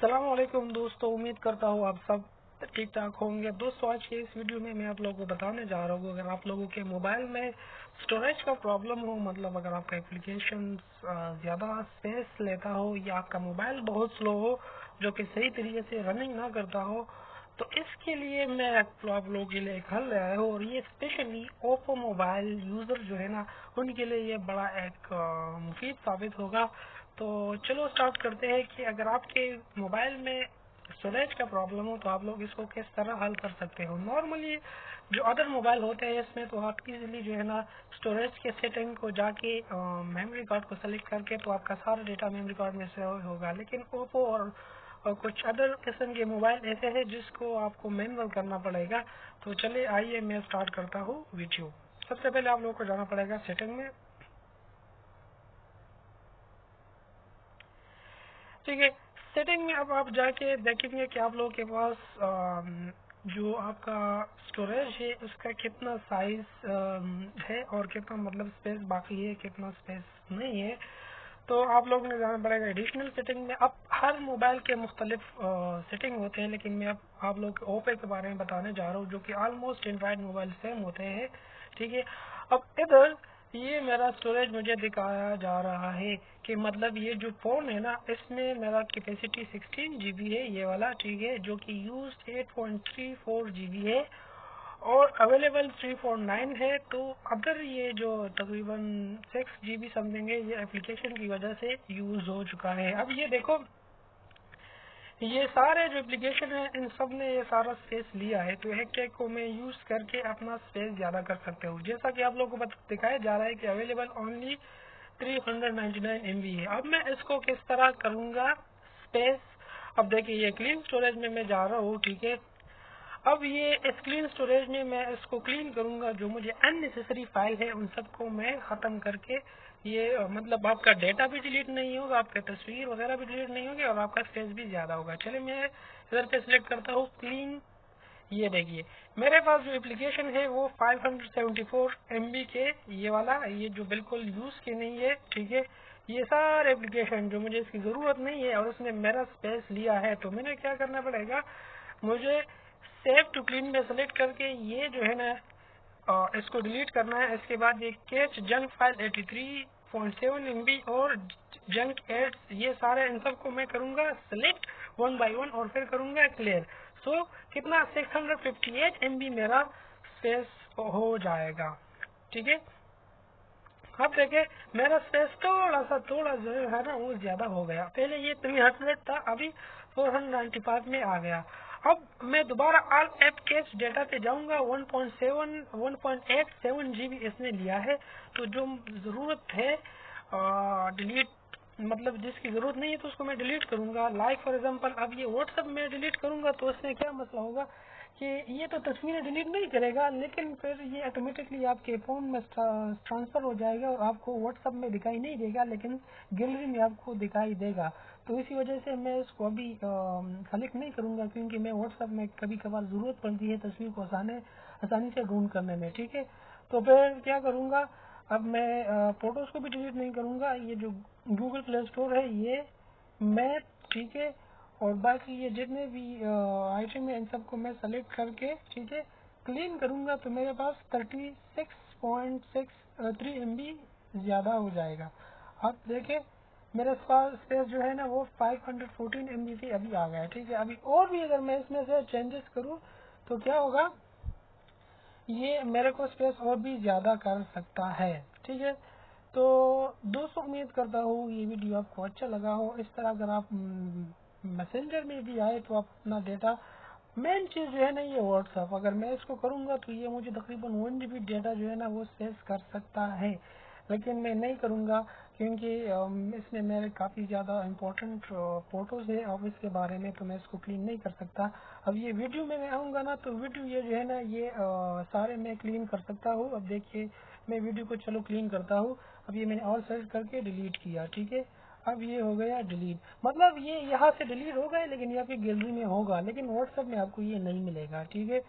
السلام علیکم دوستو، امید کرتا ہوں آپ سب ٹھیک ٹھاک ہوں گے۔ دوستو آج کے اس ویڈیو میں آپ لوگوں کو بتانے جا رہا ہوں، اگر آپ لوگوں کے موبائل میں اسٹوریج کا پرابلم ہو، مطلب اگر آپ کا اپلیکیشن زیادہ اسپیس لیتا ہو یا آپ کا موبائل بہت سلو ہو جو کہ صحیح طریقے سے رننگ نہ کرتا ہو، تو اس کے لیے میں آپ لوگوں کے لیے ایک حل لایا ہوں، اور یہ اسپیشلی اوپو موبائل یوزر جو ہے نا ان کے لیے یہ بڑا ایک مفید ثابت ہوگا۔ تو چلو اسٹارٹ کرتے ہیں کہ اگر آپ کے موبائل میں اسٹوریج کا پرابلم ہو تو آپ لوگ اس کو کس طرح حل کر سکتے ہو۔ نارملی جو ادر موبائل ہوتے ہیں اس میں تو آپ ایزیلی جو ہے نا اسٹوریج کے سیٹنگ کو جا کے میموری کارڈ کو سلیکٹ کر کے تو آپ کا سارا ڈیٹا میموری کارڈ میں سیو ہوگا، لیکن اوپو اور کچھ ادر قسم کے موبائل ایسے ہیں جس کو آپ کو مینول کرنا پڑے گا۔ تو چلے آئیے میں اسٹارٹ کرتا ہوں ویڈیو۔ سب سے پہلے آپ لوگوں کو جانا پڑے گا سیٹنگ میں، ٹھیک ہے۔ سیٹنگ میں اب آپ جا کے دیکھیں گے کہ آپ لوگوں کے پاس جو آپ کا اسٹوریج ہے اس کا کتنا سائز ہے اور کتنا مطلب اسپیس باقی ہے، کتنا اسپیس نہیں ہے۔ تو آپ لوگوں نے جانا پڑے گا ایڈیشنل سیٹنگ میں۔ اب ہر موبائل کے مختلف سیٹنگ ہوتے ہیں، لیکن میں اب آپ لوگ کے اوپے کے بارے میں بتانے جا رہا ہوں جو کہ آلموسٹ اینڈرائڈ موبائل سیم ہوتے ہیں، ٹھیک ہے۔ اب ادھر یہ میرا اسٹوریج مجھے دکھایا جا رہا ہے کہ مطلب یہ جو فون ہے نا اس میں میرا کیپیسٹی 16 جی بی ہے، یہ والا، ٹھیک ہے، جو کہ یوز 8.34 جی بی ہے اور اویلیبل 349 ہے۔ تو اگر یہ جو تقریباً 6 جی بی سمجھیں گے، یہ اپلیکیشن کی وجہ سے یوز ہو چکا ہے۔ اب یہ دیکھو، یہ سارے جو اپلیکیشن ہیں ان سب نے یہ سارا اسپیس لیا ہے، تو ایک ایک کو میں یوز کر کے اپنا اسپیس زیادہ کر سکتے ہوں۔ جیسا کہ آپ لوگوں کو دکھایا جا رہا ہے کہ اویلیبل اونلی 399 MB ہے۔ اب میں اس کو کس طرح کروں گا اسپیس؟ اب دیکھیں، یہ کلین اسٹوریج میں جا رہا ہوں، ٹھیک ہے۔ اب یہ اس کلین اسٹوریج میں اس کو کلین کروں گا، جو مجھے ان نیسیسری فائل ہے ان سب کو میں ختم کر کے، یہ مطلب آپ کا ڈیٹا بھی ڈیلیٹ نہیں ہوگا، آپ کا تصویر وغیرہ بھی ڈیلیٹ نہیں ہوگی اور آپ کا اسپیس بھی زیادہ ہوگا۔ چلے میں ادھر پہ سلیکٹ کرتا ہوں کلین۔ یہ دیکھیے میرے پاس جو اپلیکیشن ہے وہ 574 MB کے، یہ والا، یہ جو بالکل یوز کی نہیں ہے، ٹھیک ہے۔ یہ سارے اپلیکیشن جو مجھے اس کی ضرورت نہیں ہے اور اس نے میرا اسپیس لیا ہے، تو میں نے کیا کرنا پڑے گا، مجھے سیو ٹو کلین میں سلیکٹ کر کے یہ جو ہے نا اس کو ڈیلیٹ کرنا ہے۔ اس کے بعد یہ کیچ جنک فائل 83.7 MB اور جنک ایڈس، یہ سارے ان سب کو میں کروں گا سلیکٹ 1 بائی 1 اور پھر کروں گا کلیئر۔ سو کتنا 658 MB میرا اسپیس ہو جائے گا، ٹھیک ہے۔ اب دیکھیں میرا اسپیس تھوڑا جو ہے نا وہ زیادہ ہو گیا، پہلے یہ 300 تھا، ابھی 495 میں آ گیا۔ اب میں دوبارہ آل ایپ کیش ڈیٹا پہ جاؤں گا، 1.87 جی بی اس نے لیا ہے، تو جو ضرورت ہے ڈیلیٹ، مطلب جس کی ضرورت نہیں ہے تو اس کو میں ڈیلیٹ کروں گا۔ لائک فار ایگزامپل اب یہ واٹس ایپ میں ڈیلیٹ کروں گا تو اس میں کیا مسئلہ ہوگا کہ یہ تو تصویریں ڈیلیٹ نہیں کرے گا، لیکن پھر یہ آٹومیٹکلی آپ کے فون میں ٹرانسفر ہو جائے گا اور آپ کو واٹس ایپ میں دکھائی نہیں دے گا، لیکن گیلری میں آپ کو دکھائی دے گا۔ تو اسی وجہ سے میں اس کو ابھی سلیکٹ نہیں کروں گا، کیونکہ میں واٹس ایپ میں کبھی کبھار ضرورت پڑتی ہے تصویر کو آسانی سے ڈھونڈ کرنے میں، ٹھیک ہے۔ تو پھر کیا کروں گا، اب میں فوٹوز کو بھی ڈیلیٹ نہیں کروں گا، یہ جو گوگل پلے اسٹور ہے یہ میپ، ٹھیک ہے، اور باقی یہ جتنے بھی آئٹم ہیں ان سب کو میں سلیکٹ کر کے، ٹھیک ہے، کلین کروں گا تو میرے پاس 36.63 MB زیادہ ہو جائے گا۔ اب دیکھیں میرے پاس اسپیس جو ہے نا وہ 514 MB سے ابھی آ گیا ہے، ٹھیک ہے۔ ابھی اور بھی اگر میں اس میں سے چینجز کروں تو کیا ہوگا، یہ میرے کو اسپیس اور بھی زیادہ کر سکتا ہے، ٹھیک ہے۔ تو دوستوں امید کرتا ہوں یہ ویڈیو آپ کو اچھا لگا ہو۔ اس طرح اگر آپ میسنجر میں بھی آئے تو آپ اپنا ڈیٹا، مین چیز جو ہے نا یہ واٹس ایپ، اگر میں اس کو کروں گا تو یہ مجھے تقریباً 1 GB ڈیٹا جو ہے نا وہ سیو کر سکتا ہے، لیکن میں نہیں کروں گا کیونکہ اس میں میرے کافی زیادہ امپورٹنٹ فوٹوز ہیں اور اس کے بارے میں تو میں اس کو کلین نہیں کر سکتا۔ اب یہ ویڈیو میں آؤں گا نا تو ویڈیو یہ جو ہے نا یہ سارے میں کلین کر سکتا ہوں۔ اب دیکھیے میں ویڈیو کو چلو کلین کرتا ہوں، اب یہ میں نے آل سیٹ کر کے ڈیلیٹ کیا، ٹھیک ہے۔ اب یہ ہو گیا ڈیلیٹ، مطلب یہ یہاں سے ڈیلیٹ ہو گئے لیکن یہ آپ کی گیلری میں ہوگا، لیکن واٹس ایپ میں آپ کو یہ نہیں ملے گا، ٹھیک ہے۔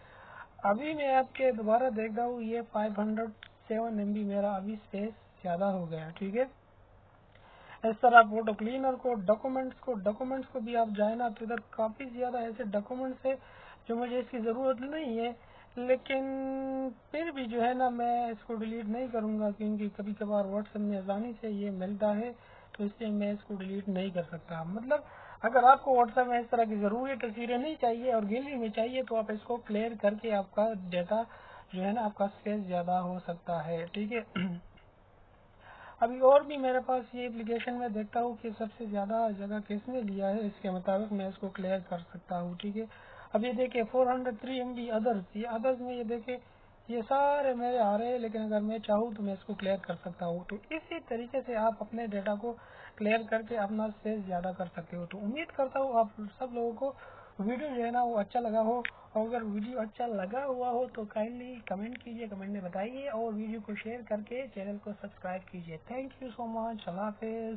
ابھی میں آپ کے دوبارہ دیکھ رہا ہوں، یہ 507 MB میرا ابھی اسپیس زیادہ ہو گیا، ٹھیک ہے۔ اس طرح فوٹو کلینر کو، ڈاکومنٹس کو بھی آپ جائیں نا تو ادھر کافی زیادہ ایسے ڈاکومنٹس ہے جو مجھے اس کی ضرورت نہیں ہے، لیکن پھر بھی جو ہے نا میں اس کو ڈیلیٹ نہیں کروں گا، کیونکہ کبھی کبھار واٹس ایپ میں آسانی سے یہ ملتا ہے، تو اس لیے میں اس کو ڈیلیٹ نہیں کر سکتا۔ مطلب اگر آپ کو واٹس ایپ میں اس طرح کی ضروری تصویریں نہیں چاہیے اور گیلری میں چاہیے تو آپ اس کو کلیئر کر کے آپ کا ڈیٹا جو ہے نا آپ کا اسپیس زیادہ ہو سکتا ہے، ٹھیک ہے۔ ابھی اور بھی میرے پاس یہ اپلیکیشن میں دیکھتا ہوں کہ سب سے زیادہ جگہ کس نے لیا ہے، اس کے مطابق میں اس کو کلیئر کر سکتا ہوں، ٹھیک ہے۔ اب یہ دیکھیں 403 MB ادرس، یہ ادرس میں یہ دیکھیں یہ سارے میرے آ رہے ہیں، لیکن اگر میں چاہوں تو میں اس کو کلیئر کر سکتا ہوں۔ تو اسی طریقے سے آپ اپنے ڈیٹا کو کلیئر کر کے اپنا اسپیس زیادہ کر سکتے ہو۔ تو امید کرتا ہوں آپ سب لوگوں کو ویڈیو جو ہے نا وہ اچھا لگا ہو، اور اگر ویڈیو اچھا لگا ہوا ہو تو کائنڈلی کمنٹ کیجیے، کمنٹ میں بتائیے، اور ویڈیو کو شیئر کر کے چینل کو سبسکرائب کیجیے۔ تھینک یو سو مچ، اللہ حافظ۔